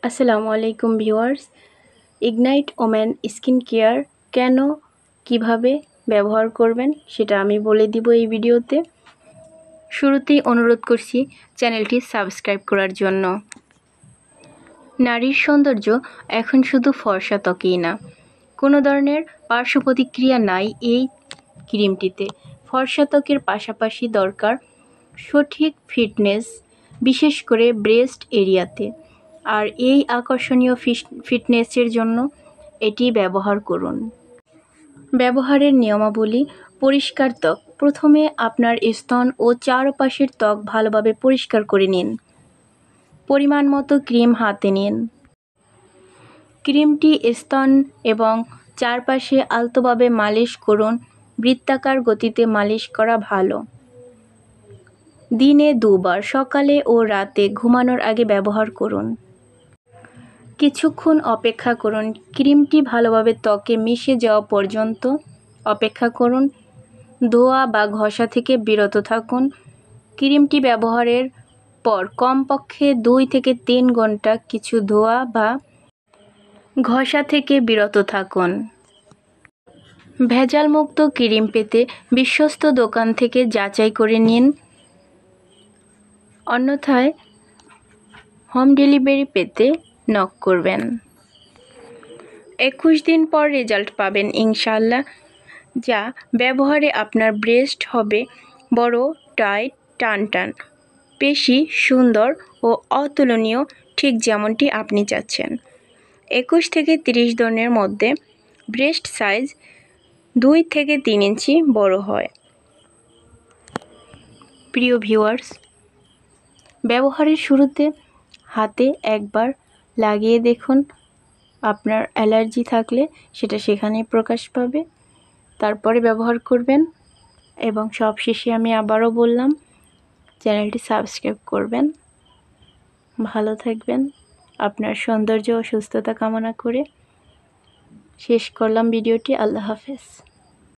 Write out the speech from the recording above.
আসসালামু আলাইকুম viewers. Ignite women skin care কেন কিভাবে ব্যবহার করবেন সেটা আমি বলে দিব এই ভিডিওতে। শুরুতেই অনুরোধ করছি চ্যানেলটি সাবস্ক্রাইব করার জন্য। নারীর সৌন্দর্য এখন শুধু ফর্সা ত্বকেই না, কোনো ধরনের পার্শ্ব প্রতিক্রিয়া নাই এই ক্রিমটিতে। ফর্সা ত্বকের পাশাপাশি দরকার সঠিক ফিটনেস, বিশেষ করে ব্রেস্ট এরিয়াতে। আর এই আকর্ষণীয় ফিটনেসের জন্য এটি ব্যবহার করুন। ব্যবহারের নিয়মাবলী: পরিষ্কার ত্বক: প্রথমে আপনার স্তন ও চারপাশের ত্বক ভালোভাবে পরিষ্কার করে নিন। পরিমাণ মতো ক্রিম হাতে নিন। ক্রিমটি স্তন এবং চারপাশে আলতোভাবে মালিশ করুন। বৃত্তাকার গতিতে মালিশ করা ভালো। দিনে 2 বার, সকালে ও রাতে ঘুমানোর আগে ব্যবহার করুন। কিছুক্ষণ অপেক্ষা করুন। ক্রিমটি ভালোভাবে ত্বকে মিশে যাওয়া পর্যন্ত অপেক্ষা করুন। ধোয়া বা ঘষা থেকে বিরত থাকুন। ক্রিমটি ব্যবহারের পর কমপক্ষে 2 থেকে 3 ঘন্টা কিছু ধোয়া বা ঘষা থেকে বিরত থাকুন। ভেজালমুক্ত ক্রিম পেতে বিশ্বস্ত দোকান থেকে যাচাই করে নিন, অন্যথায় হোম ডেলিভারি পেতে নক করবেন। 21 দিন পর রেজাল্ট পাবেন ইনশাআল্লাহ, যা ব্যবহারে আপনার ব্রেস্ট হবে বড়, টাইট, টানটান, পেশি সুন্দর ও অতুলনীয়, ঠিক যেমনটি আপনি চাচ্ছেন। 21 থেকে 30 দিনের মধ্যে ব্রেস্ট সাইজ 2 থেকে 3 ইঞ্চি বড় হয়। প্রিয় ভিউয়ার্স, ব্যবহারের শুরুতে হাতে একবার লাগিয়ে দেখুন। আপনার অ্যালার্জি থাকলে সেটা সেখানেই প্রকাশ পাবে। তারপরে ব্যবহার করবেন। এবং সবশেষে আমি আবারও বললাম, চ্যানেলটি সাবস্ক্রাইব করবেন। ভালো থাকবেন। আপনার সৌন্দর্য ও সুস্থতা কামনা করে শেষ করলাম ভিডিওটি। আল্লাহ হাফেজ।